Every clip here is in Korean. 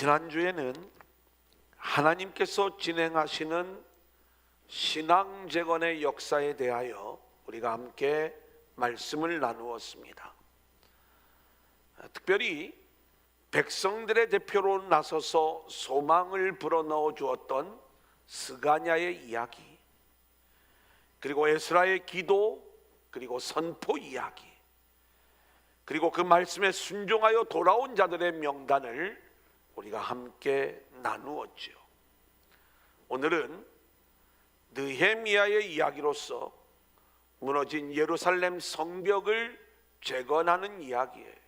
지난주에는 하나님께서 진행하시는 신앙재건의 역사에 대하여 우리가 함께 말씀을 나누었습니다. 특별히 백성들의 대표로 나서서 소망을 불어넣어 주었던 스가냐의 이야기, 그리고 에스라의 기도, 그리고 선포 이야기, 그리고 그 말씀에 순종하여 돌아온 자들의 명단을 우리가 함께 나누었죠. 오늘은 느헤미야의 이야기로서 무너진 예루살렘 성벽을 재건하는 이야기예요.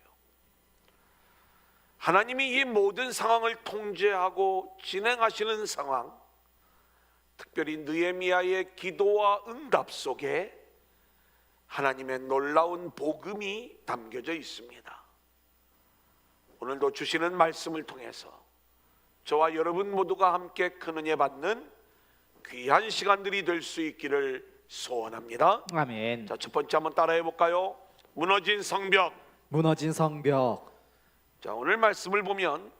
하나님이 이 모든 상황을 통제하고 진행하시는 상황, 특별히 느헤미야의 기도와 응답 속에 하나님의 놀라운 복음이 담겨져 있습니다. 오늘도 주시는 말씀을 통해서 저와 여러분 모두가 함께 큰 은혜 받는 귀한 시간들이 될 수 있기를 소원합니다. 아멘. 자, 첫 번째 한번 따라해 볼까요? 무너진 성벽. 무너진 성벽. 자, 오늘 말씀을 보면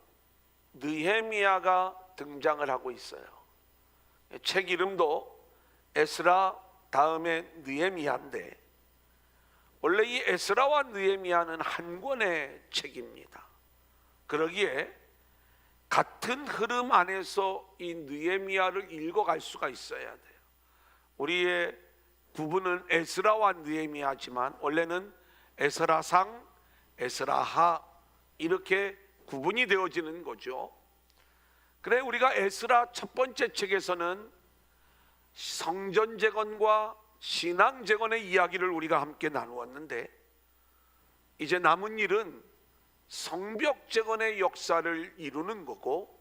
느헤미야가 등장을 하고 있어요. 책 이름도 에스라 다음에 느헤미야인데, 원래 이 에스라와 느헤미야는 한 권의 책입니다. 그러기에 같은 흐름 안에서 이 느헤미야를 읽어갈 수가 있어야 돼요. 우리의 구분은 에스라와 느헤미야지만 원래는 에스라상, 에스라하 이렇게 구분이 되어지는 거죠. 그래, 우리가 에스라 첫 번째 책에서는 성전 재건과 신앙 재건의 이야기를 우리가 함께 나누었는데, 이제 남은 일은 성벽 재건의 역사를 이루는 거고,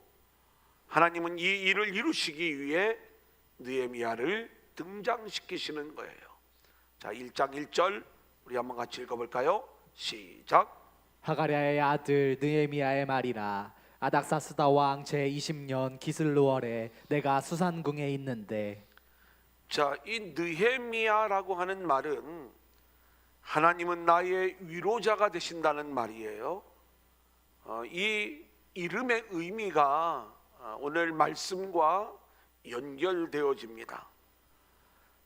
하나님은 이 일을 이루시기 위해 느헤미야를 등장시키시는 거예요. 자, 1장 1절 우리 한번 같이 읽어볼까요? 시작. 하가랴의 아들 느헤미야의 말이라. 아닥사스다 왕 제20년 기슬루월에 내가 수산궁에 있는데. 자, 이 느헤미야라고 하는 말은 하나님은 나의 위로자가 되신다는 말이에요. 이 이름의 의미가 오늘 말씀과 연결되어집니다.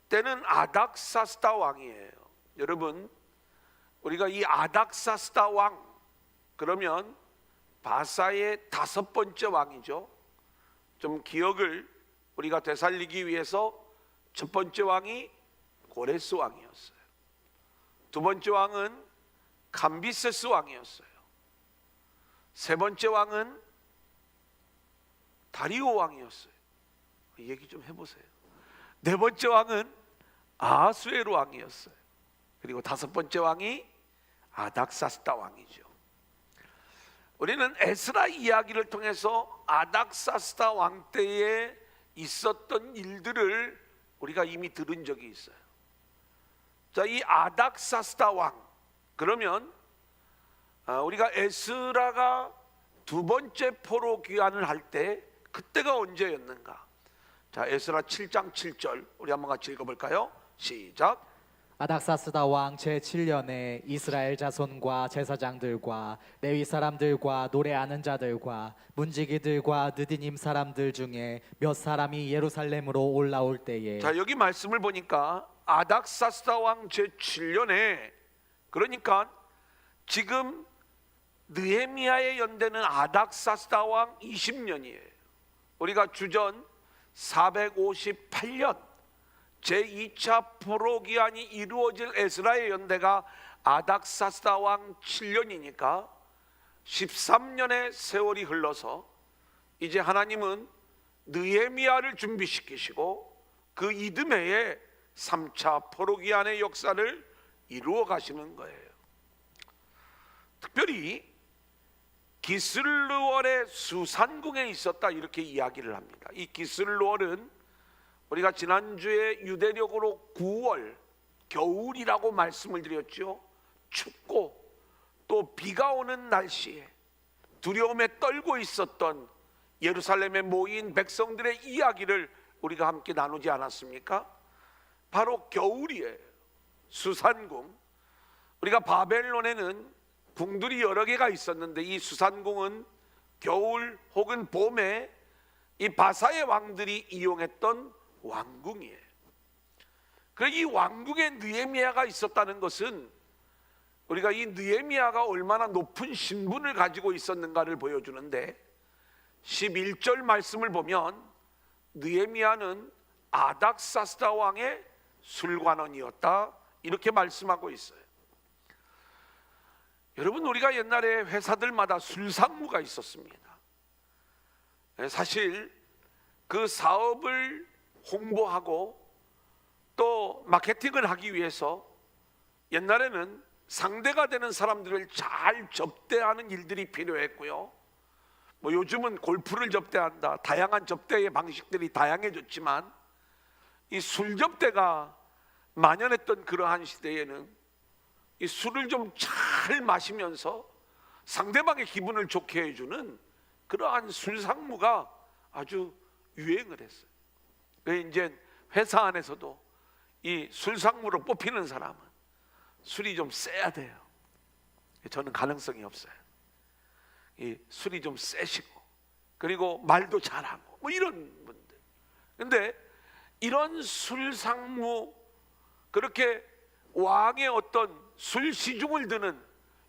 때는 아닥사스다 왕이에요. 여러분, 우리가 이 아닥사스다 왕 그러면 바사의 5번째 왕이죠. 좀 기억을 우리가 되살리기 위해서 첫 번째 왕이 고레스 왕이었어요. 두 번째 왕은 감비세스 왕이었어요. 세 번째 왕은 다리오 왕이었어요. 얘기 좀 해보세요. 네 번째 왕은 아하수에로 왕이었어요. 그리고 5번째 왕이 아닥사스다 왕이죠. 우리는 에스라 이야기를 통해서 아닥사스다 왕 때에 있었던 일들을 우리가 이미 들은 적이 있어요. 자, 이 아닥사스다 왕 그러면 우리가 에스라가 두 번째 포로 귀환을 할 때 그때가 언제였는가? 자, 에스라 7장 7절 우리 한번 같이 읽어볼까요? 시작. 아닥사스다 왕 제7년에 이스라엘 자손과 제사장들과 레위 사람들과 노래하는 자들과 문지기들과 느디님 사람들 중에 몇 사람이 예루살렘으로 올라올 때에. 자, 여기 말씀을 보니까 아닥사스다 왕 제7년에, 그러니까 지금 느헤미야의 연대는 아닥사스다 왕 20년이에요. 우리가 주전 458년 제2차 포로기한이 이루어질 에스라의 연대가 아닥사스다 왕 7년이니까 13년의 세월이 흘러서 이제 하나님은 느헤미야를 준비시키시고 그 이듬해에 3차 포로기한의 역사를 이루어 가시는 거예요. 특별히 기슬루월의 수산궁에 있었다 이렇게 이야기를 합니다. 이 기슬루월은 우리가 지난주에 유대력으로 9월 겨울이라고 말씀을 드렸죠. 춥고 또 비가 오는 날씨에 두려움에 떨고 있었던 예루살렘에 모인 백성들의 이야기를 우리가 함께 나누지 않았습니까? 바로 겨울이에요. 수산궁. 우리가 바벨론에는 궁들이 여러 개가 있었는데 이 수산궁은 겨울 혹은 봄에 이 바사의 왕들이 이용했던 왕궁이에요. 그래서 이 왕궁에 느헤미야가 있었다는 것은 우리가 이 느헤미야가 얼마나 높은 신분을 가지고 있었는가를 보여주는데, 11절 말씀을 보면 느헤미야는 아닥사스다 왕의 술관원이었다, 이렇게 말씀하고 있어요. 여러분, 우리가 옛날에 회사들마다 술상무가 있었습니다. 사실 그 사업을 홍보하고 또 마케팅을 하기 위해서 옛날에는 상대가 되는 사람들을 잘 접대하는 일들이 필요했고요. 뭐 요즘은 골프를 접대한다, 다양한 접대의 방식들이 다양해졌지만 이 술 접대가 만연했던 그러한 시대에는 이 술을 좀 잘 마시면서 상대방의 기분을 좋게 해주는 그러한 술상무가 아주 유행을 했어요. 그래서 이제 회사 안에서도 이 술상무로 뽑히는 사람은 술이 좀 세야 돼요. 저는 가능성이 없어요. 이 술이 좀 세시고, 그리고 말도 잘하고, 뭐 이런 분들. 근데 이런 술상무, 그렇게 왕의 어떤 술 시중을 드는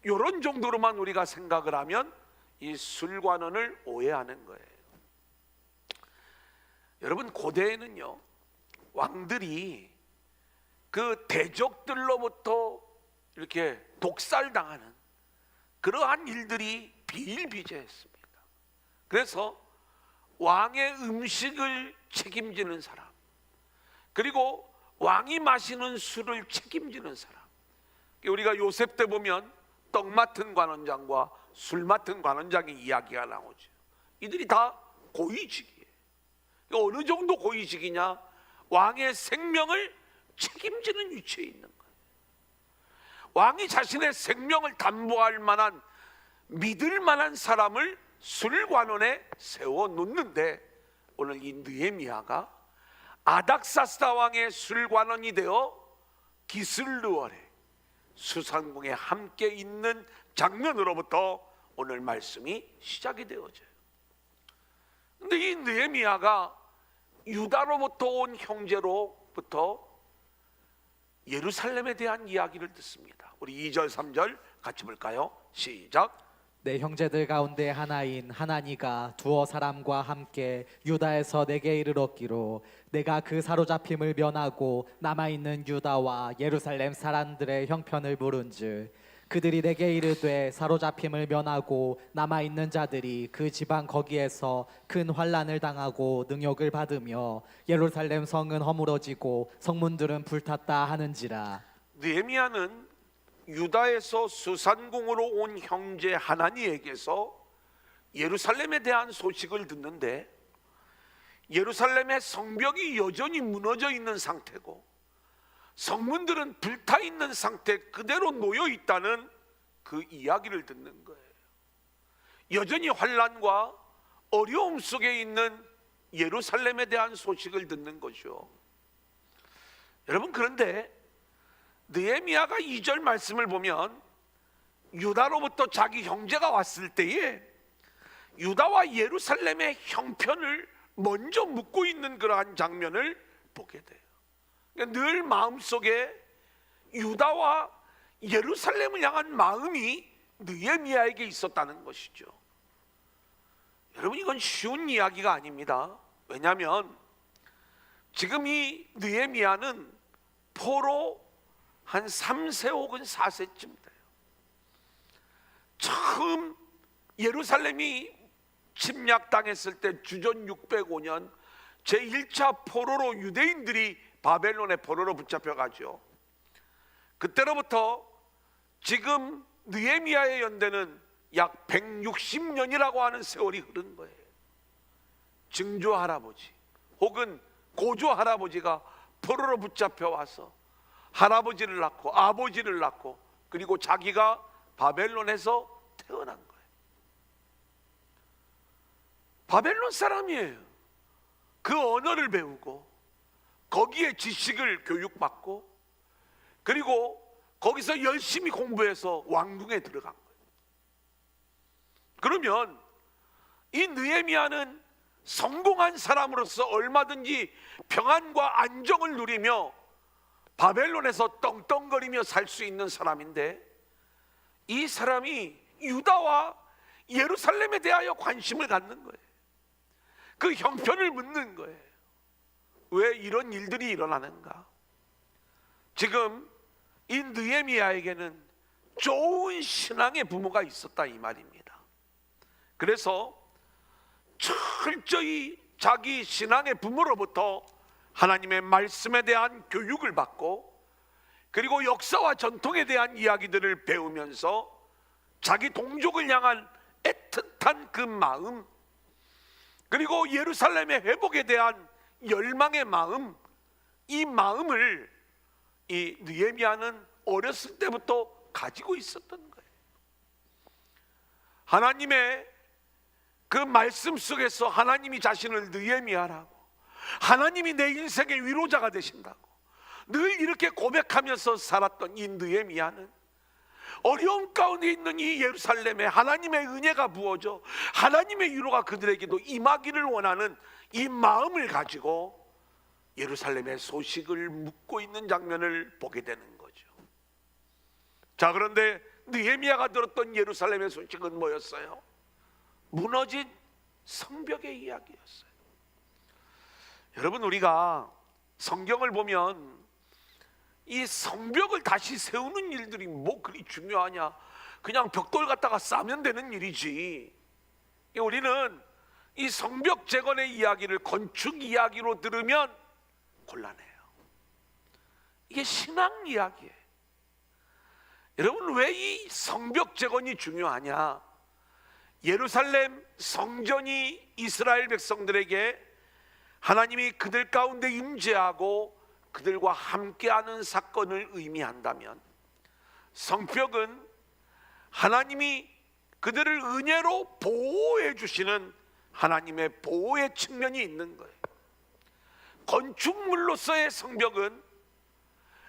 이런 정도로만 우리가 생각을 하면 이 술관원을 오해하는 거예요. 여러분, 고대에는요, 왕들이 그 대적들로부터 이렇게 독살당하는 그러한 일들이 비일비재했습니다. 그래서 왕의 음식을 책임지는 사람, 그리고 왕이 마시는 술을 책임지는 사람, 우리가 요셉 때 보면 떡 맡은 관원장과 술 맡은 관원장의 이야기가 나오죠. 이들이 다 고위직이에요. 어느 정도 고위직이냐? 왕의 생명을 책임지는 위치에 있는 거예요. 왕이 자신의 생명을 담보할 만한, 믿을 만한 사람을 술관원에 세워놓는데, 오늘 이 느헤미야가 아닥사스다 왕의 술관원이 되어 기슬르월에 수상궁에 함께 있는 장면으로부터 오늘 말씀이 시작이 되어져요. 근데 이 느헤미야가 유다로부터 온 형제로부터 예루살렘에 대한 이야기를 듣습니다. 우리 2절 3절 같이 볼까요? 시작. 내 형제들 가운데 하나인 하나니가 두어 사람과 함께 유다에서 내게 이르렀기로 내가 그 사로잡힘을 면하고 남아있는 유다와 예루살렘 사람들의 형편을 물은즉 그들이 내게 이르되 사로잡힘을 면하고 남아있는 자들이 그 지방 거기에서 큰 환난을 당하고 능욕을 받으며 예루살렘 성은 허물어지고 성문들은 불탔다 하는지라. 느헤미야는 유다에서 수산궁으로 온 형제 하나니에게서 예루살렘에 대한 소식을 듣는데, 예루살렘의 성벽이 여전히 무너져 있는 상태고 성문들은 불타 있는 상태 그대로 놓여 있다는 그 이야기를 듣는 거예요. 여전히 환난과 어려움 속에 있는 예루살렘에 대한 소식을 듣는 거죠. 여러분, 그런데 느헤미야가 2절 말씀을 보면 유다로부터 자기 형제가 왔을 때에 유다와 예루살렘의 형편을 먼저 묻고 있는 그러한 장면을 보게 돼요. 그러니까 늘 마음속에 유다와 예루살렘을 향한 마음이 느헤미야에게 있었다는 것이죠. 여러분, 이건 쉬운 이야기가 아닙니다. 왜냐하면 지금 이 느헤미야는 포로 한 3세 혹은 4세쯤 돼요. 처음 예루살렘이 침략당했을 때 주전 605년 제1차 포로로 유대인들이 바벨론의 포로로 붙잡혀가죠. 그때로부터 지금 느헤미야의 연대는 약 160년이라고 하는 세월이 흐른 거예요. 증조 할아버지 혹은 고조 할아버지가 포로로 붙잡혀 와서 할아버지를 낳고 아버지를 낳고 그리고 자기가 바벨론에서 태어난 거예요. 바벨론 사람이에요. 그 언어를 배우고 거기에 지식을 교육받고 그리고 거기서 열심히 공부해서 왕궁에 들어간 거예요. 그러면 이 느헤미야는 성공한 사람으로서 얼마든지 평안과 안정을 누리며 바벨론에서 떵떵거리며 살 수 있는 사람인데, 이 사람이 유다와 예루살렘에 대하여 관심을 갖는 거예요. 그 형편을 묻는 거예요. 왜 이런 일들이 일어나는가? 지금 이 느헤미야에게는 좋은 신앙의 부모가 있었다 이 말입니다. 그래서 철저히 자기 신앙의 부모로부터 하나님의 말씀에 대한 교육을 받고, 그리고 역사와 전통에 대한 이야기들을 배우면서 자기 동족을 향한 애틋한 그 마음, 그리고 예루살렘의 회복에 대한 열망의 마음, 이 마음을 이 느헤미야는 어렸을 때부터 가지고 있었던 거예요. 하나님의 그 말씀 속에서 하나님이 자신을 느헤미야라고, 하나님이 내 인생의 위로자가 되신다고 늘 이렇게 고백하면서 살았던 이 느헤미야는 어려움 가운데 있는 이 예루살렘에 하나님의 은혜가 부어져 하나님의 위로가 그들에게도 임하기를 원하는 이 마음을 가지고 예루살렘의 소식을 묻고 있는 장면을 보게 되는 거죠. 자, 그런데 느헤미야가 들었던 예루살렘의 소식은 뭐였어요? 무너진 성벽의 이야기였어요. 여러분, 우리가 성경을 보면 이 성벽을 다시 세우는 일들이 뭐 그리 중요하냐? 그냥 벽돌 갖다가 싸면 되는 일이지. 우리는 이 성벽 재건의 이야기를 건축 이야기로 들으면 곤란해요. 이게 신앙 이야기예요. 여러분, 왜 이 성벽 재건이 중요하냐? 예루살렘 성전이 이스라엘 백성들에게 하나님이 그들 가운데 임재하고 그들과 함께하는 사건을 의미한다면, 성벽은 하나님이 그들을 은혜로 보호해 주시는 하나님의 보호의 측면이 있는 거예요. 건축물로서의 성벽은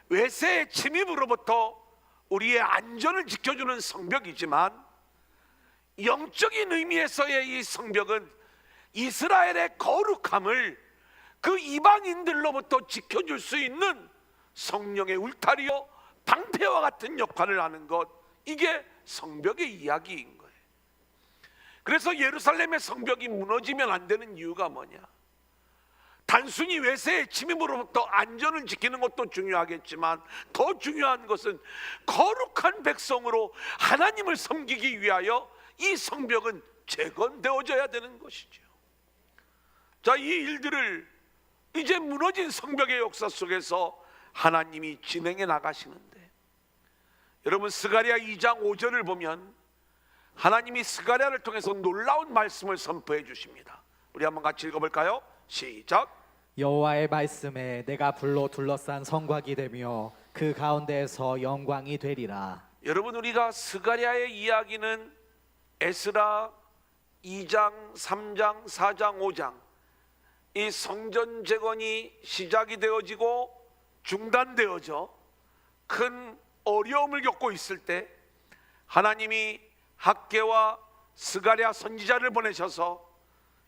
외세의 침입으로부터 우리의 안전을 지켜주는 성벽이지만, 영적인 의미에서의 이 성벽은 이스라엘의 거룩함을 그 이방인들로부터 지켜줄 수 있는 성령의 울타리요 방패와 같은 역할을 하는 것, 이게 성벽의 이야기인 거예요. 그래서 예루살렘의 성벽이 무너지면 안 되는 이유가 뭐냐? 단순히 외세의 침입으로부터 안전을 지키는 것도 중요하겠지만, 더 중요한 것은 거룩한 백성으로 하나님을 섬기기 위하여 이 성벽은 재건되어져야 되는 것이죠. 자, 이 일들을 이제 무너진 성벽의 역사 속에서 하나님이 진행해 나가시는데, 여러분, 스가랴 2장 5절을 보면 하나님이 스가랴를 통해서 놀라운 말씀을 선포해 주십니다. 우리 한번 같이 읽어볼까요? 시작. 여호와의 말씀에 내가 불로 둘러싼 성곽이 되며 그 가운데에서 영광이 되리라. 여러분, 우리가 스가랴의 이야기는 에스라 2장, 3장, 4장, 5장 이 성전 재건이 시작이 되어지고 중단되어져 큰 어려움을 겪고 있을 때 하나님이 학개와 스가랴 선지자를 보내셔서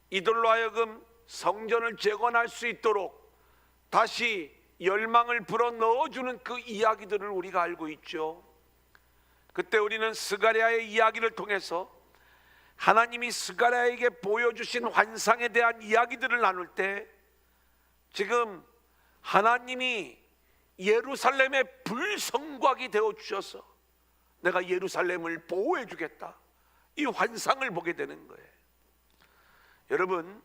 이들로 하여금 성전을 재건할 수 있도록 다시 열망을 불어넣어주는 그 이야기들을 우리가 알고 있죠. 그때 우리는 스가랴의 이야기를 통해서 하나님이 스가랴에게 보여주신 환상에 대한 이야기들을 나눌 때, 지금 하나님이 예루살렘의 불성곽이 되어 주셔서 내가 예루살렘을 보호해 주겠다, 이 환상을 보게 되는 거예요. 여러분,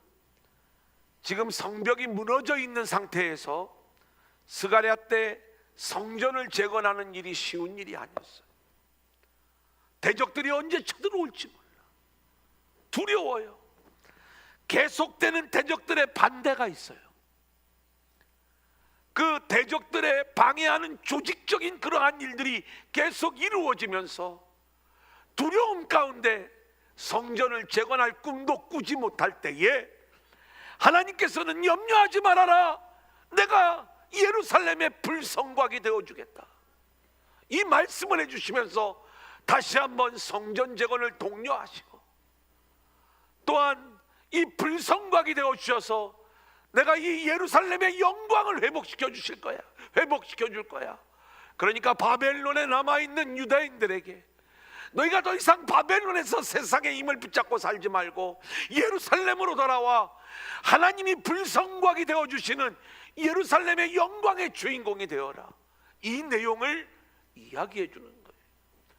지금 성벽이 무너져 있는 상태에서 스가랴 때 성전을 재건하는 일이 쉬운 일이 아니었어요. 대적들이 언제 쳐들어올지 몰라. 두려워요. 계속되는 대적들의 반대가 있어요. 그 대적들의 방해하는 조직적인 그러한 일들이 계속 이루어지면서 두려움 가운데 성전을 재건할 꿈도 꾸지 못할 때에 하나님께서는 염려하지 말아라, 내가 예루살렘의 불성곽이 되어주겠다, 이 말씀을 해주시면서 다시 한번 성전 재건을 독려하시고 또한 이 불성곽이 되어 주셔서 내가 이 예루살렘의 영광을 회복시켜 주실 거야. 회복시켜 줄 거야. 그러니까 바벨론에 남아있는 유다인들에게 너희가 더 이상 바벨론에서 세상의 힘을 붙잡고 살지 말고 예루살렘으로 돌아와 하나님이 불성곽이 되어 주시는 예루살렘의 영광의 주인공이 되어라. 이 내용을 이야기해 주는 거예요.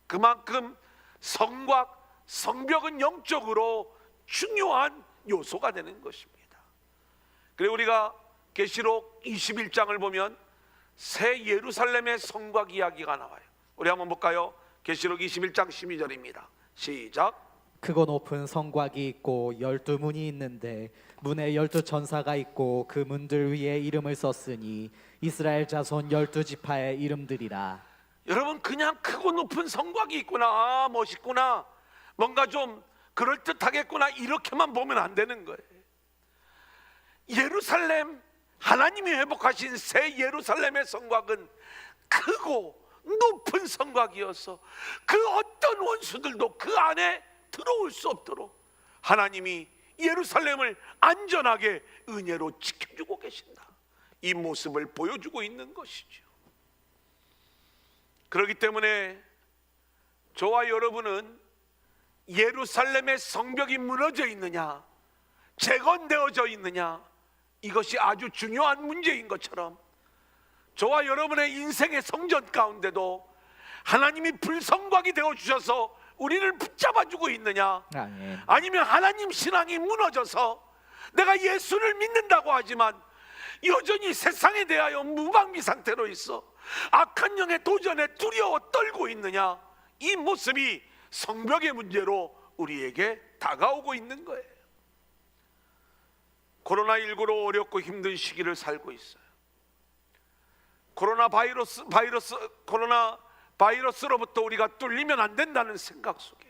그만큼 성곽, 성벽은 영적으로 중요한 요소가 되는 것입니다. 그리고 우리가 계시록 21장을 보면 새 예루살렘의 성곽 이야기가 나와요. 우리 한번 볼까요? 계시록 21장 12절입니다. 시작. 크고 높은 성곽이 있고 12문이 있는데 문에 12천사가 있고 그 문들 위에 이름을 썼으니 이스라엘 자손 12지파의 이름들이라. 여러분, 그냥 크고 높은 성곽이 있구나, 아, 멋있구나, 뭔가 좀 그럴듯하겠구나, 이렇게만 보면 안 되는 거예요. 예루살렘, 하나님이 회복하신 새 예루살렘의 성곽은 크고 높은 성곽이어서 그 어떤 원수들도 그 안에 들어올 수 없도록 하나님이 예루살렘을 안전하게 은혜로 지켜주고 계신다. 이 모습을 보여주고 있는 것이죠. 그렇기 때문에 저와 여러분은 예루살렘의 성벽이 무너져 있느냐, 재건되어져 있느냐, 이것이 아주 중요한 문제인 것처럼 저와 여러분의 인생의 성전 가운데도 하나님이 불성곽이 되어주셔서 우리를 붙잡아주고 있느냐, 아멘. 아니면 하나님 신앙이 무너져서 내가 예수를 믿는다고 하지만 여전히 세상에 대하여 무방비 상태로 있어 악한 영의 도전에 두려워 떨고 있느냐, 이 모습이 성벽의 문제로 우리에게 다가오고 있는 거예요. 코로나19로 어렵고 힘든 시기를 살고 있어요. 코로나 바이러스로부터 우리가 뚫리면 안 된다는 생각 속에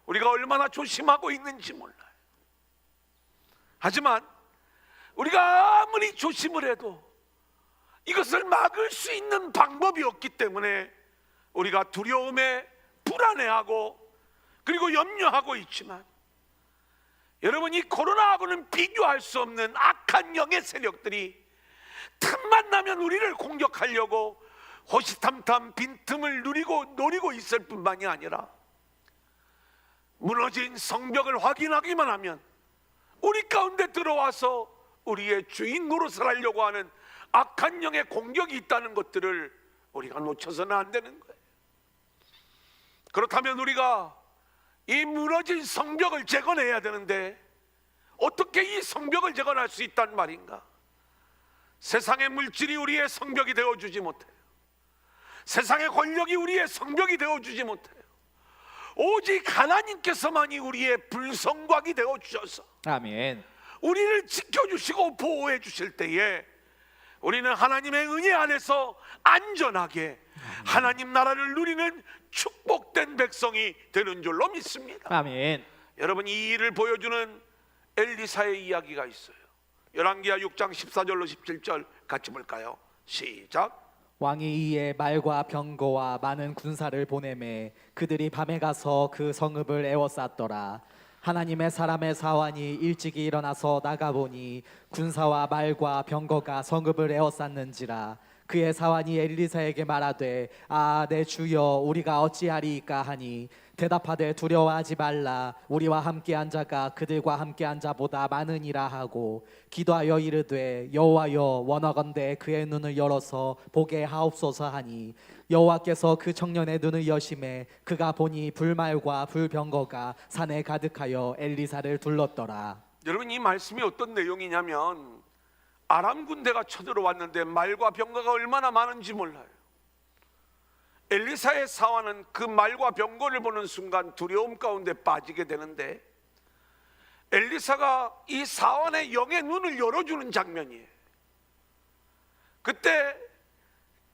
우리가 얼마나 조심하고 있는지 몰라요. 하지만 우리가 아무리 조심을 해도 이것을 막을 수 있는 방법이 없기 때문에 우리가 두려움에 불안해하고 그리고 염려하고 있지만, 여러분, 이 코로나하고는 비교할 수 없는 악한 영의 세력들이 틈만 나면 우리를 공격하려고 호시탐탐 빈틈을 노리고 있을 뿐만이 아니라 무너진 성벽을 확인하기만 하면 우리 가운데 들어와서 우리의 주인 노릇을 하려고 하는 악한 영의 공격이 있다는 것들을 우리가 놓쳐서는 안 되는 거예요. 그렇다면 우리가 이 무너진 성벽을 재건해야 되는데 어떻게 이 성벽을 재건할 수 있단 말인가? 세상의 물질이 우리의 성벽이 되어주지 못해요. 세상의 권력이 우리의 성벽이 되어주지 못해요. 오직 하나님께서만이 우리의 불성곽이 되어주셔서 아멘. 우리를 지켜주시고 보호해 주실 때에 우리는 하나님의 은혜 안에서 안전하게 하나님 나라를 누리는 축복된 백성이 되는 줄로 믿습니다. 아멘. 여러분, 이 일을 보여주는 엘리사의 이야기가 있어요. 열왕기하 6장 14절로 17절 같이 볼까요? 시작. 왕이 이에 말과 병거와 많은 군사를 보내매 그들이 밤에 가서 그 성읍을 에워쌌더라. 하나님의 사람의 사환이 일찍이 일어나서 나가보니 군사와 말과 병거가 성읍을 에워쌌는지라. 그의 사환이 엘리사에게 말하되, 아, 내 주여, 우리가 어찌하리이까 하니 대답하되, 두려워하지 말라. 우리와 함께한 자가 그들과 함께한 자보다 많으니라 하고 기도하여 이르되, 여호와여, 원하건대 그의 눈을 열어서 보게 하옵소서 하니 여호와께서 그 청년의 눈을 여심해 그가 보니 불말과 불병거가 산에 가득하여 엘리사를 둘렀더라. 여러분, 이 말씀이 어떤 내용이냐면 아람 군대가 쳐들어왔는데 말과 병거가 얼마나 많은지 몰라요. 엘리사의 사환은 그 말과 병거를 보는 순간 두려움 가운데 빠지게 되는데 엘리사가 이 사환의 영의 눈을 열어주는 장면이에요. 그때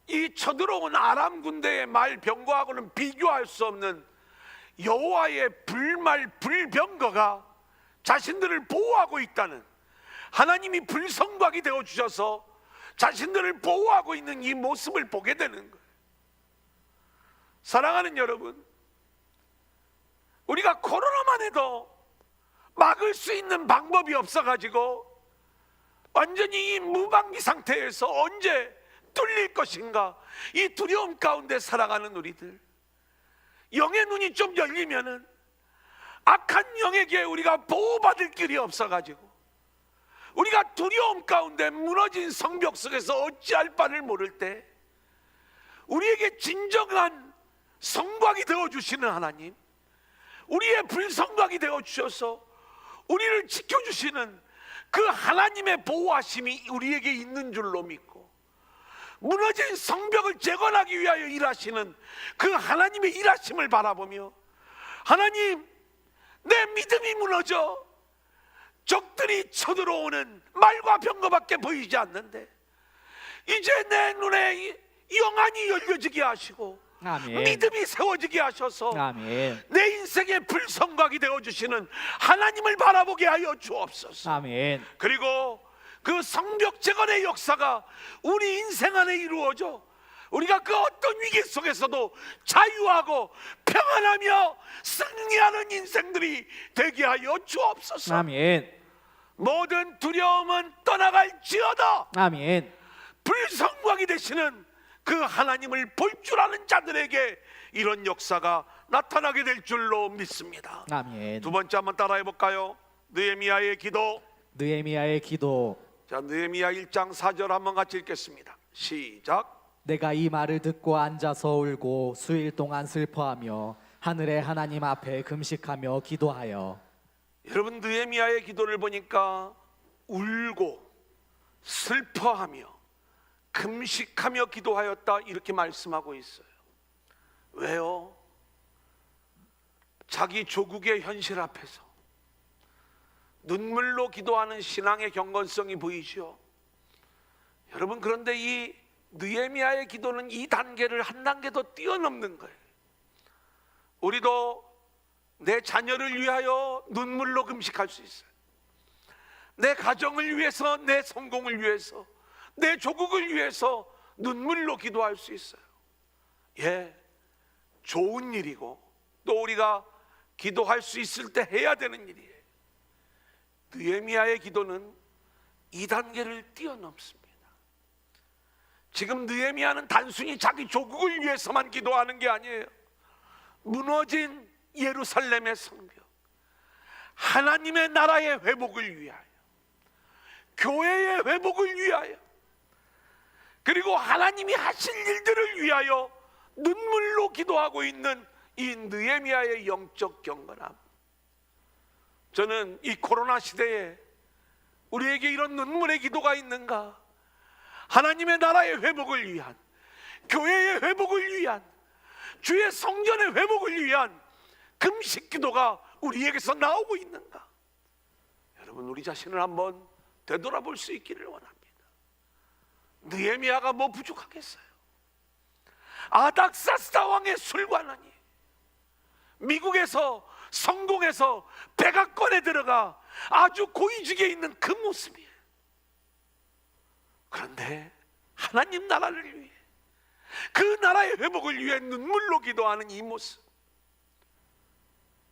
이 쳐들어온 아람 군대의 말 병거하고는 비교할 수 없는 여호와의 불말 불병거가 자신들을 보호하고 있다는, 하나님이 불성곽이 되어주셔서 자신들을 보호하고 있는 이 모습을 보게 되는 거예요. 사랑하는 여러분, 우리가 코로나만 해도 막을 수 있는 방법이 없어가지고 완전히 이 무방비 상태에서 언제 뚫릴 것인가, 이 두려움 가운데 살아가는 우리들, 영의 눈이 좀 열리면은 악한 영에게 우리가 보호받을 길이 없어가지고 우리가 두려움 가운데 무너진 성벽 속에서 어찌할 바를 모를 때 우리에게 진정한 성곽이 되어주시는 하나님, 우리의 불성곽이 되어주셔서 우리를 지켜주시는 그 하나님의 보호하심이 우리에게 있는 줄로 믿고, 무너진 성벽을 재건하기 위하여 일하시는 그 하나님의 일하심을 바라보며, 하나님, 내 믿음이 무너져 적들이 쳐들어오는 말과 병거밖에 보이지 않는데 이제 내 눈에 영안이 열려지게 하시고 아멘. 믿음이 세워지게 하셔서 아멘. 내 인생의 불성곽이 되어주시는 하나님을 바라보게 하여 주옵소서. 아멘. 그리고 그 성벽 재건의 역사가 우리 인생 안에 이루어져 우리가 그 어떤 위기 속에서도 자유하고 평안하며 승리하는 인생들이 되게 하여 주옵소서. 아멘. 모든 두려움은 떠나갈지어다. 아멘. 불성곽이 되시는 그 하나님을 볼 줄 아는 자들에게 이런 역사가 나타나게 될 줄로 믿습니다. 아멘. 두 번째 한번 따라해 볼까요? 느헤미야의 기도. 느헤미야의 기도. 자, 느헤미야 1장 4절 한번 같이 읽겠습니다. 시작. 내가 이 말을 듣고 앉아서 울고 수일 동안 슬퍼하며 하늘의 하나님 앞에 금식하며 기도하여. 여러분, 느헤미야의 기도를 보니까 울고 슬퍼하며 금식하며 기도하였다 이렇게 말씀하고 있어요. 왜요? 자기 조국의 현실 앞에서 눈물로 기도하는 신앙의 경건성이 보이죠. 여러분, 그런데 이 느헤미야의 기도는 이 단계를 한 단계 더 뛰어넘는 거예요. 우리도 내 자녀를 위하여 눈물로 금식할 수 있어요. 내 가정을 위해서, 내 성공을 위해서, 내 조국을 위해서 눈물로 기도할 수 있어요. 예, 좋은 일이고 또 우리가 기도할 수 있을 때 해야 되는 일이에요. 느헤미야의 기도는 이 단계를 뛰어넘습니다. 지금 느헤미야는 단순히 자기 조국을 위해서만 기도하는 게 아니에요. 무너진 예루살렘의 성벽, 하나님의 나라의 회복을 위하여, 교회의 회복을 위하여, 그리고 하나님이 하실 일들을 위하여 눈물로 기도하고 있는 이 느헤미야의 영적 경건함. 저는 이 코로나 시대에 우리에게 이런 눈물의 기도가 있는가? 하나님의 나라의 회복을 위한, 교회의 회복을 위한, 주의 성전의 회복을 위한 금식 기도가 우리에게서 나오고 있는가? 여러분, 우리 자신을 한번 되돌아볼 수 있기를 원합니다. 느헤미야가 뭐 부족하겠어요? 아닥사스다 왕의 술관원이 미국에서 성공해서 백악관에 들어가 아주 고위직에 있는 그 모습이에요. 그런데 하나님 나라를 위해, 그 나라의 회복을 위해 눈물로 기도하는 이 모습,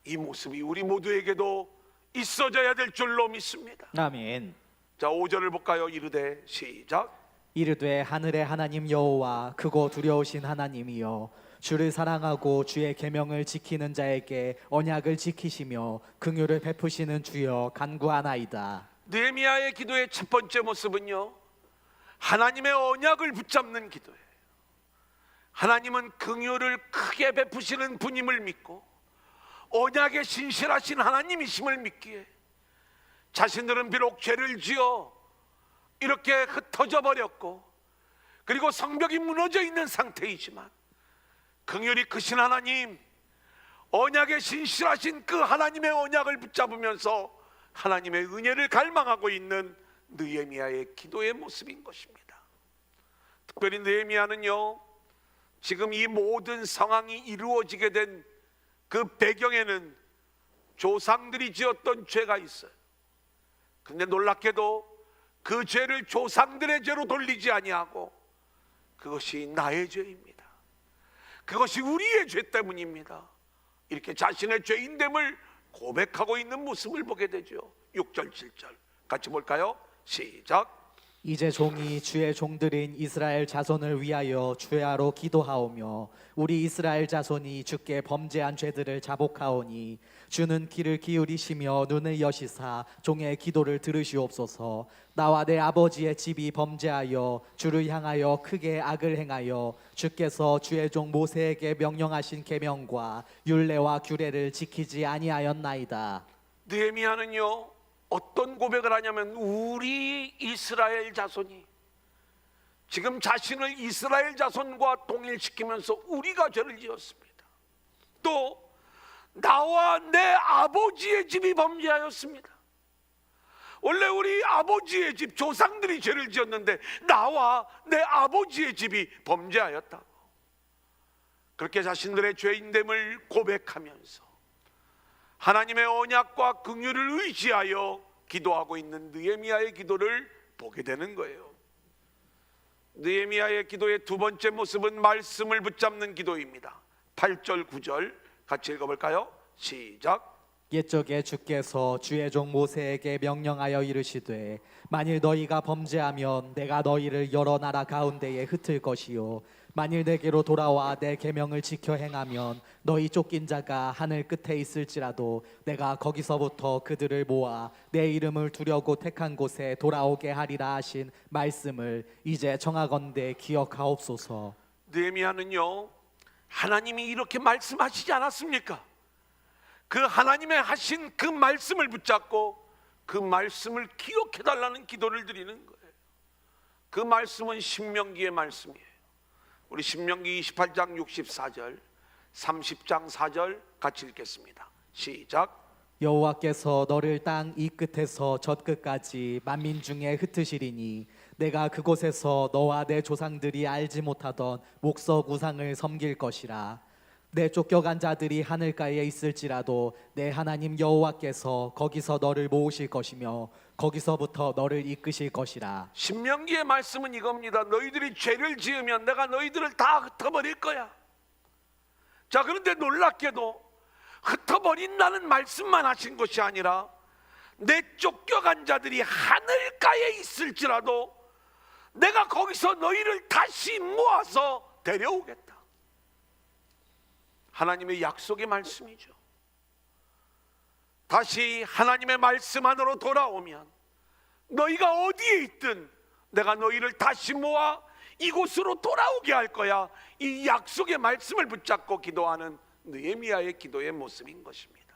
이 모습이 우리 모두에게도 있어져야 될 줄로 믿습니다. 아멘. 자, 5절을 볼까요? 이르되 시작. 이르되 하늘의 하나님 여호와 크고 두려우신 하나님이여, 주를 사랑하고 주의 계명을 지키는 자에게 언약을 지키시며 긍휼을 베푸시는 주여 간구하나이다. 느헤미야의 기도의 첫 번째 모습은요, 하나님의 언약을 붙잡는 기도예요. 하나님은 긍휼을 크게 베푸시는 분임을 믿고 언약에 신실하신 하나님이심을 믿기에 자신들은 비록 죄를 지어 이렇게 흩어져 버렸고 그리고 성벽이 무너져 있는 상태이지만 긍휼이 크신 하나님, 언약에 신실하신 그 하나님의 언약을 붙잡으면서 하나님의 은혜를 갈망하고 있는 느헤미야의 기도의 모습인 것입니다. 특별히 느헤미야는요, 지금 이 모든 상황이 이루어지게 된 그 배경에는 조상들이 지었던 죄가 있어요. 근데 놀랍게도 그 죄를 조상들의 죄로 돌리지 아니하고 그것이 나의 죄입니다, 그것이 우리의 죄 때문입니다, 이렇게 자신의 죄인됨을 고백하고 있는 모습을 보게 되죠. 6절 7절 같이 볼까요? 시작. 이제 종이 주의 종들인 이스라엘 자손을 위하여 주야로 기도하오며 우리 이스라엘 자손이 주께 범죄한 죄들을 자복하오니 주는 귀를 기울이시며 눈을 여시사 종의 기도를 들으시옵소서. 나와 내 아버지의 집이 범죄하여 주를 향하여 크게 악을 행하여 주께서 주의 종 모세에게 명령하신 계명과 율례와 규례를 지키지 아니하였나이다. 느헤미야는요 어떤 고백을 하냐면 우리 이스라엘 자손이 지금 자신을 이스라엘 자손과 동일시키면서 우리가 죄를 지었습니다. 또 나와 내 아버지의 집이 범죄하였습니다. 원래 우리 아버지의 집 조상들이 죄를 지었는데 나와 내 아버지의 집이 범죄하였다고 그렇게 자신들의 죄인됨을 고백하면서 하나님의 언약과 긍휼을 의지하여 기도하고 있는 느헤미야의 기도를 보게 되는 거예요. 느헤미야의 기도의 두 번째 모습은 말씀을 붙잡는 기도입니다. 8절 9절 같이 읽어볼까요? 시작. 옛적에 주께서 주의 종 모세에게 명령하여 이르시되 만일 너희가 범죄하면 내가 너희를 여러 나라 가운데에 흩을 것이요 만일 내게로 돌아와 내 계명을 지켜 행하면 너희 쫓긴 자가 하늘 끝에 있을지라도 내가 거기서부터 그들을 모아 내 이름을 두려고 택한 곳에 돌아오게 하리라 하신 말씀을 이제 청하건대 기억하옵소서. 느헤미야는요 하나님이 이렇게 말씀하시지 않았습니까? 그 하나님의 하신 그 말씀을 붙잡고 그 말씀을 기억해 달라는 기도를 드리는 거예요. 그 말씀은 신명기의 말씀이에요. 우리 신명기 28장 64절 30장 4절 같이 읽겠습니다. 시작. 여호와께서 너를 땅 이 끝에서 저 끝까지 만민 중에 흩으시리니 내가 그곳에서 너와 내 조상들이 알지 못하던 목석 우상을 섬길 것이라. 내 쫓겨간 자들이 하늘가에 있을지라도 내 하나님 여호와께서 거기서 너를 모으실 것이며 거기서부터 너를 이끄실 것이라. 신명기의 말씀은 이겁니다. 너희들이 죄를 지으면 내가 너희들을 다 흩어버릴 거야. 자, 그런데 놀랍게도 흩어버린다는 말씀만 하신 것이 아니라 내 쫓겨간 자들이 하늘가에 있을지라도 내가 거기서 너희를 다시 모아서 데려오겠다. 하나님의 약속의 말씀이죠. 다시 하나님의 말씀 안으로 돌아오면 너희가 어디에 있든 내가 너희를 다시 모아 이곳으로 돌아오게 할 거야. 이 약속의 말씀을 붙잡고 기도하는 느헤미야의 기도의 모습인 것입니다.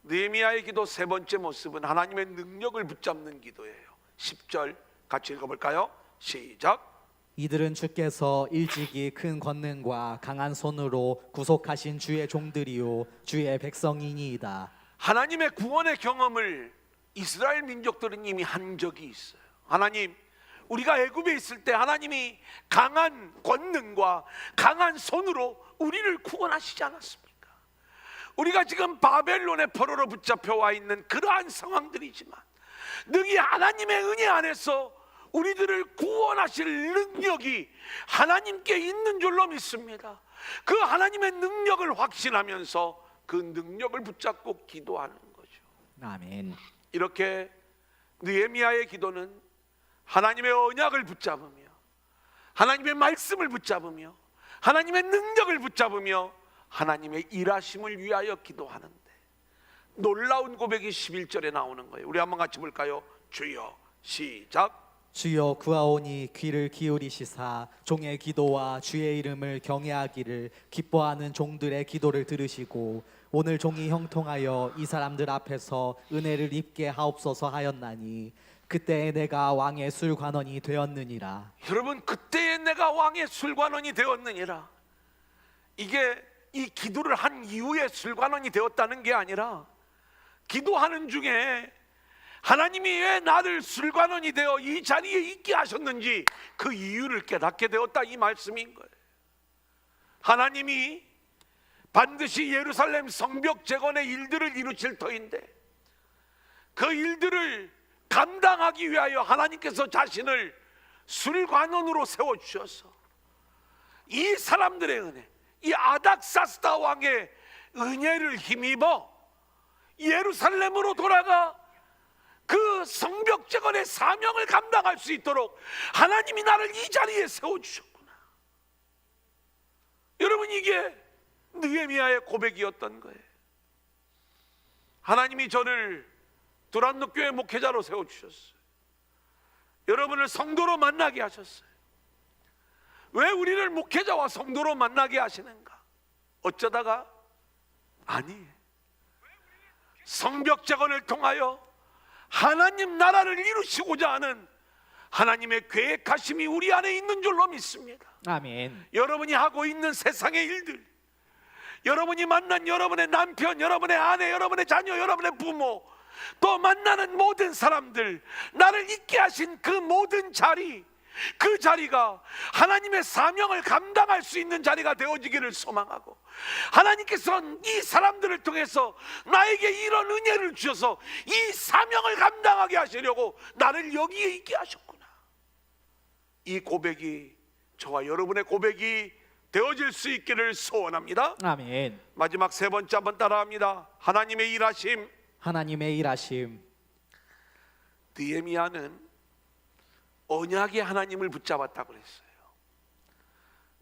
느헤미야의 기도 세 번째 모습은 하나님의 능력을 붙잡는 기도예요. 10절 같이 읽어볼까요? 시작. 이들은 주께서 일찍이 큰 권능과 강한 손으로 구속하신 주의 종들이요 주의 백성이니이다. 하나님의 구원의 경험을 이스라엘 민족들은 이미 한 적이 있어요. 하나님, 우리가 애굽에 있을 때 하나님이 강한 권능과 강한 손으로 우리를 구원하시지 않았습니까? 우리가 지금 바벨론의 포로로 붙잡혀 와 있는 그러한 상황들이지만 능히 하나님의 은혜 안에서 우리들을 구원하실 능력이 하나님께 있는 줄로 믿습니다. 그 하나님의 능력을 확신하면서 그 능력을 붙잡고 기도하는 거죠. 아멘. 이렇게 느헤미야의 기도는 하나님의 언약을 붙잡으며 하나님의 말씀을 붙잡으며 하나님의 능력을 붙잡으며 하나님의 일하심을 위하여 기도하는데 놀라운 고백이 11절에 나오는 거예요. 우리 한번 같이 볼까요? 주여. 시작. 주여 구하오니 귀를 기울이시사 종의 기도와 주의 이름을 경외하기를 기뻐하는 종들의 기도를 들으시고 오늘 종이 형통하여 이 사람들 앞에서 은혜를 입게 하옵소서 하였나니 그때에 내가 왕의 술관원이 되었느니라. 여러분, 그때에 내가 왕의 술관원이 되었느니라. 이게 이 기도를 한 이후에 술관원이 되었다는 게 아니라 기도하는 중에 하나님이 왜 나를 술관원이 되어 이 자리에 있게 하셨는지 그 이유를 깨닫게 되었다, 이 말씀인 거예요. 하나님이 반드시 예루살렘 성벽 재건의 일들을 이루실 터인데 그 일들을 감당하기 위하여 하나님께서 자신을 술관원으로 세워주셔서 이 사람들의 은혜, 이 아닥사스다 왕의 은혜를 힘입어 예루살렘으로 돌아가 그 성벽 재건의 사명을 감당할 수 있도록 하나님이 나를 이 자리에 세워주셨구나. 여러분, 이게 느헤미야의 고백이었던 거예요. 하나님이 저를 두란노 교회 목회자로 세워주셨어요. 여러분을 성도로 만나게 하셨어요. 왜 우리를 목회자와 성도로 만나게 하시는가? 어쩌다가? 아니에요. 성벽 재건을 통하여 하나님 나라를 이루시고자 하는 하나님의 계획하심이 우리 안에 있는 줄로 믿습니다. 아멘. 여러분이 하고 있는 세상의 일들, 여러분이 만난 여러분의 남편, 여러분의 아내, 여러분의 자녀, 여러분의 부모, 또 만나는 모든 사람들, 나를 있게 하신 그 모든 자리, 그 자리가 하나님의 사명을 감당할 수 있는 자리가 되어지기를 소망하고, 하나님께서는 이 사람들을 통해서 나에게 이런 은혜를 주셔서 이 사명을 감당하게 하시려고 나를 여기에 있게 하셨구나. 이 고백이 저와 여러분의 고백이 되어질 수 있기를 소원합니다. 아멘. 마지막 세 번째 한번 따라합니다. 하나님의 일하심. 하나님의 일하심. 느헤미야는 언약의 하나님을 붙잡았다고 그랬어요.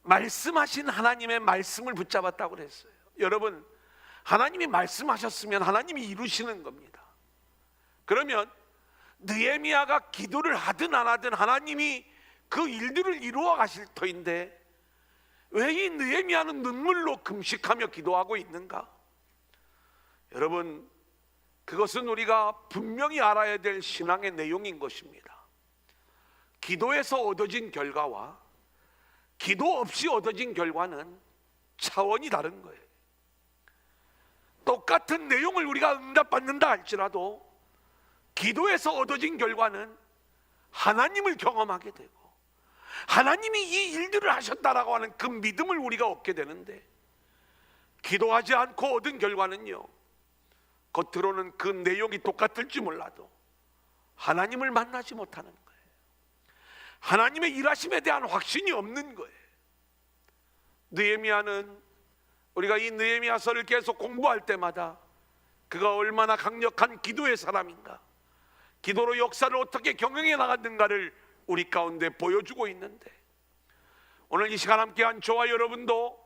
말씀하신 하나님의 말씀을 붙잡았다고 그랬어요. 여러분, 하나님이 말씀하셨으면 하나님이 이루시는 겁니다. 그러면 느헤미야가 기도를 하든 안 하든 하나님이 그 일들을 이루어 가실 터인데, 왜 이 느헤미야는 눈물로 금식하며 기도하고 있는가? 여러분, 그것은 우리가 분명히 알아야 될 신앙의 내용인 것입니다. 기도에서 얻어진 결과와 기도 없이 얻어진 결과는 차원이 다른 거예요. 똑같은 내용을 우리가 응답받는다 할지라도 기도에서 얻어진 결과는 하나님을 경험하게 되고 하나님이 이 일들을 하셨다라고 하는 그 믿음을 우리가 얻게 되는데, 기도하지 않고 얻은 결과는요, 겉으로는 그 내용이 똑같을지 몰라도 하나님을 만나지 못하는 거예요. 하나님의 일하심에 대한 확신이 없는 거예요. 느헤미야는 우리가 이 느헤미야서를 계속 공부할 때마다 그가 얼마나 강력한 기도의 사람인가, 기도로 역사를 어떻게 경영해 나갔는가를 우리 가운데 보여주고 있는데, 오늘 이 시간 함께한 저와 여러분도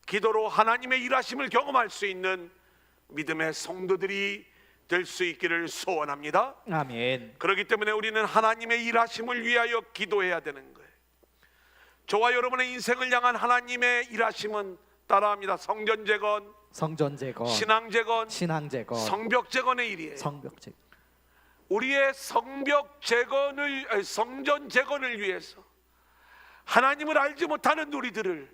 기도로 하나님의 일하심을 경험할 수 있는 믿음의 성도들이 될 수 있기를 소원합니다. 아멘. 그렇기 때문에 우리는 하나님의 일하심을 위하여 기도해야 되는 거예요. 저와 여러분의 인생을 향한 하나님의 일하심은 따라합니다. 성전 재건, 성전 재건, 신앙 재건, 신앙 재건, 성벽 재건의 일이에요. 성벽 재건. 우리의 성전 재건을 위해서 하나님을 알지 못하는 우리들을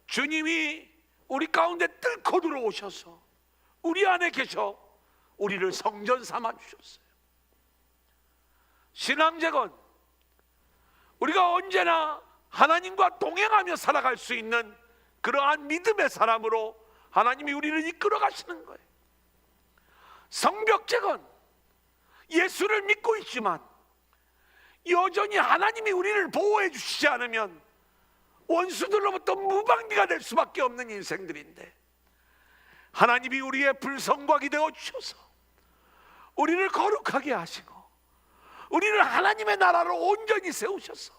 주님이 우리 가운데 뚫고 들어오셔서 우리 안에 계셔 우리를 성전 삼아 주셨어요. 신앙 재건, 우리가 언제나 하나님과 동행하며 살아갈 수 있는 그러한 믿음의 사람으로 하나님이 우리를 이끌어 가시는 거예요. 성벽 재건, 예수를 믿고 있지만 여전히 하나님이 우리를 보호해 주시지 않으면 원수들로부터 무방비가 될 수밖에 없는 인생들인데, 하나님이 우리의 불성곽이 되어 주셔서 우리를 거룩하게 하시고 우리를 하나님의 나라로 온전히 세우셔서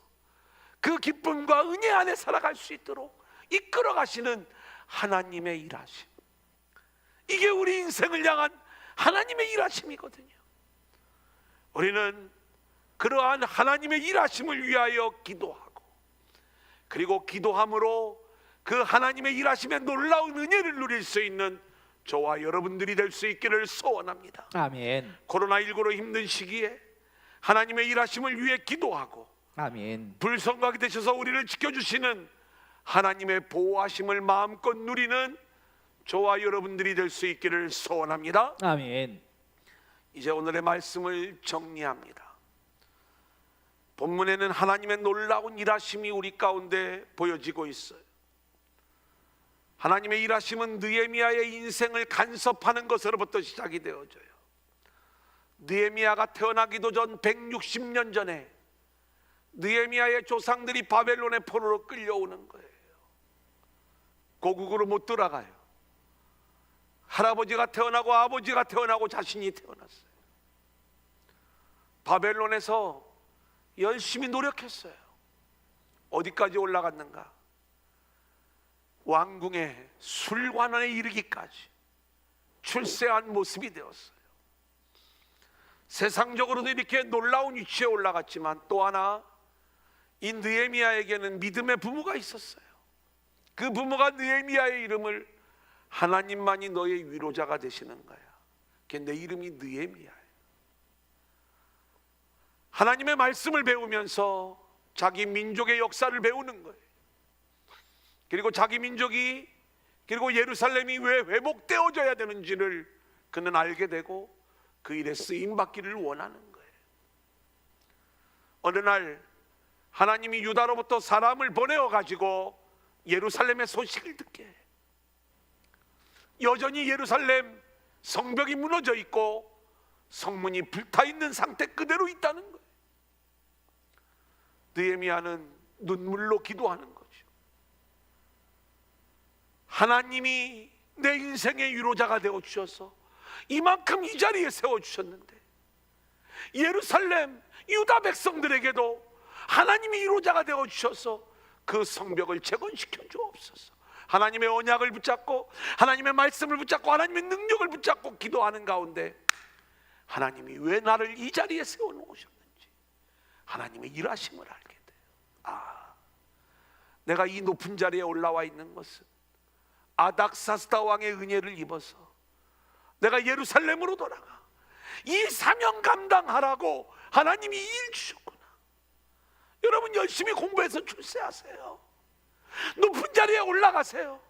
그 기쁨과 은혜 안에 살아갈 수 있도록 이끌어 가시는 하나님의 일하심, 이게 우리 인생을 향한 하나님의 일하심이거든요. 우리는 그러한 하나님의 일하심을 위하여 기도하고, 그리고 기도함으로 그 하나님의 일하심의 놀라운 은혜를 누릴 수 있는 저와 여러분들이 될 수 있기를 소원합니다. 아멘. 코로나19로 힘든 시기에 하나님의 일하심을 위해 기도하고, 아멘. 불성곽이 되셔서 우리를 지켜주시는 하나님의 보호하심을 마음껏 누리는 저와 여러분들이 될 수 있기를 소원합니다. 아멘. 이제 오늘의 말씀을 정리합니다. 본문에는 하나님의 놀라운 일하심이 우리 가운데 보여지고 있어요. 하나님의 일하심은 느헤미야의 인생을 간섭하는 것으로부터 시작이 되어져요. 느헤미야가 태어나기도 전 160년 전에 느헤미야의 조상들이 바벨론의 포로로 끌려오는 거예요. 고국으로 못 돌아가요. 할아버지가 태어나고 아버지가 태어나고 자신이 태어났어요. 바벨론에서 열심히 노력했어요. 어디까지 올라갔는가? 왕궁의 술관원에 이르기까지 출세한 모습이 되었어요. 세상적으로도 이렇게 놀라운 위치에 올라갔지만 또 하나, 이 느헤미야에게는 믿음의 부모가 있었어요. 그 부모가 느헤미야의 이름을 하나님만이 너의 위로자가 되시는 거야. 그게 내 이름이 느헤미야예요. 하나님의 말씀을 배우면서 자기 민족의 역사를 배우는 거예요. 그리고 자기 민족이, 그리고 예루살렘이 왜 회복되어져야 되는지를 그는 알게 되고 그 일에 쓰임받기를 원하는 거예요. 어느 날 하나님이 유다로부터 사람을 보내어 가지고 예루살렘의 소식을 듣게 해요. 여전히 예루살렘 성벽이 무너져 있고 성문이 불타 있는 상태 그대로 있다는 거예요. 느헤미야는 눈물로 기도하는 거죠. 하나님이 내 인생의 위로자가 되어 주셔서 이만큼 이 자리에 세워 주셨는데 예루살렘 유다 백성들에게도 하나님이 위로자가 되어 주셔서 그 성벽을 재건시켜 주옵소서. 하나님의 언약을 붙잡고 하나님의 말씀을 붙잡고 하나님의 능력을 붙잡고 기도하는 가운데 하나님이 왜 나를 이 자리에 세워 놓으셨는지 하나님의 일하심을 알게 돼요. 내가 이 높은 자리에 올라와 있는 것은 아닥사스다 왕의 은혜를 입어서 내가 예루살렘으로 돌아가 이 사명 감당하라고 하나님이 일 주셨구나. 여러분 열심히 공부해서 출세하세요. 높은 자리에 올라가세요.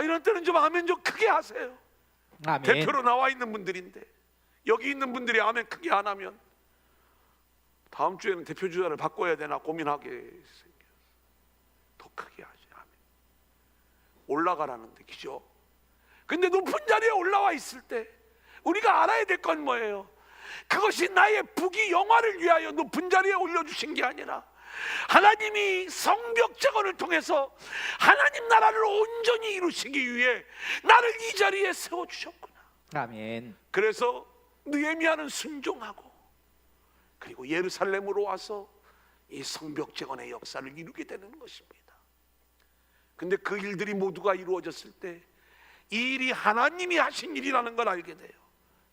이런 때는 좀 아멘 좀 크게 하세요. 아멘. 대표로 나와 있는 분들인데 여기 있는 분들이 아멘 크게 안 하면 다음 주에는 대표 주자를 바꿔야 되나 고민하게 생겨서 더 크게 하지. 아멘. 올라가라는데, 그죠? 근데 높은 자리에 올라와 있을 때 우리가 알아야 될 건 뭐예요? 그것이 나의 부귀 영화를 위하여 높은 자리에 올려주신 게 아니라 하나님이 성벽 재건을 통해서 하나님 나라를 온전히 이루시기 위해 나를 이 자리에 세워주셨구나. 아멘. 그래서 느헤미야는 순종하고 그리고 예루살렘으로 와서 이 성벽 재건의 역사를 이루게 되는 것입니다. 근데 그 일들이 모두가 이루어졌을 때 이 일이 하나님이 하신 일이라는 걸 알게 돼요.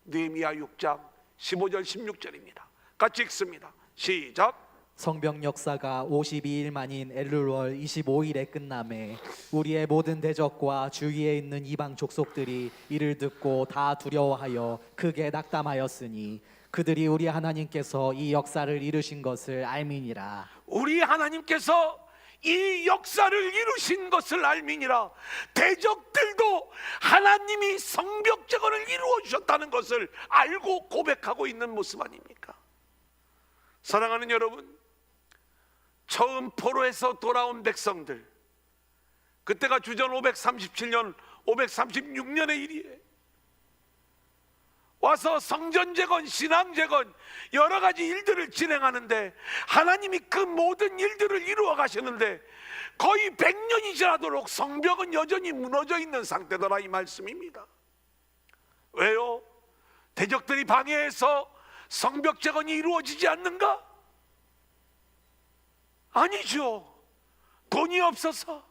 느헤미야 6장 15절 16절입니다. 같이 읽습니다. 시작. 성벽 역사가 52일 만인 엘룰월 25일에 끝남에 우리의 모든 대적과 주위에 있는 이방 족속들이 이를 듣고 다 두려워하여 크게 낙담하였으니 그들이 우리 하나님께서 이 역사를 이루신 것을 알미니라. 우리 하나님께서 이 역사를 이루신 것을 알미니라. 대적들도 하나님이 성벽 재건을 이루어 주셨다는 것을 알고 고백하고 있는 모습 아닙니까? 사랑하는 여러분, 처음 포로에서 돌아온 백성들, 그때가 주전 537년 536년의 일이에요. 와서 성전 재건, 신앙 재건, 여러 가지 일들을 진행하는데 하나님이 그 모든 일들을 이루어 가시는데 거의 100년이 지나도록 성벽은 여전히 무너져 있는 상태더라, 이 말씀입니다. 왜요? 대적들이 방해해서 성벽 재건이 이루어지지 않는가? 아니죠. 돈이 없어서,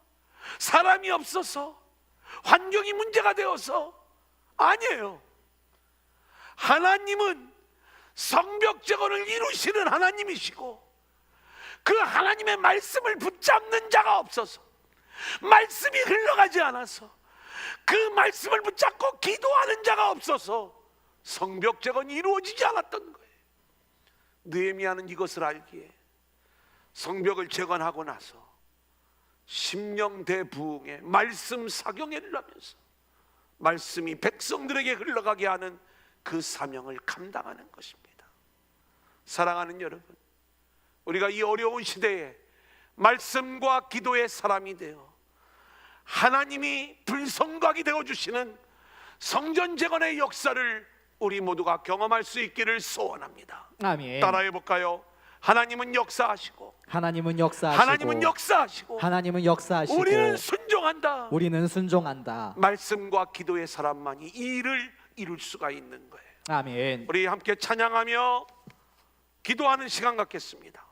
사람이 없어서, 환경이 문제가 되어서 아니에요. 하나님은 성벽 재건을 이루시는 하나님이시고 그 하나님의 말씀을 붙잡는 자가 없어서, 말씀이 흘러가지 않아서, 그 말씀을 붙잡고 기도하는 자가 없어서 성벽 재건이 이루어지지 않았던 거예요. 느헤미야는 이것을 알기에 성벽을 재건하고 나서 심령대부흥의 말씀 사경회를 하면서 말씀이 백성들에게 흘러가게 하는 그 사명을 감당하는 것입니다. 사랑하는 여러분, 우리가 이 어려운 시대에 말씀과 기도의 사람이 되어 하나님이 불성각이 되어주시는 성전 재건의 역사를 우리 모두가 경험할 수 있기를 소원합니다. 아멘. 따라해 볼까요? 하나님은 역사하시고 하나님은 역사하시고 하나님은 역사하시고 하나님은 역사하시고 우리는 순종한다. 우리는 순종한다. 말씀과 기도의 사람만이 이 일을 이룰 수가 있는 거예요. 아멘. 우리 함께 찬양하며 기도하는 시간 갖겠습니다.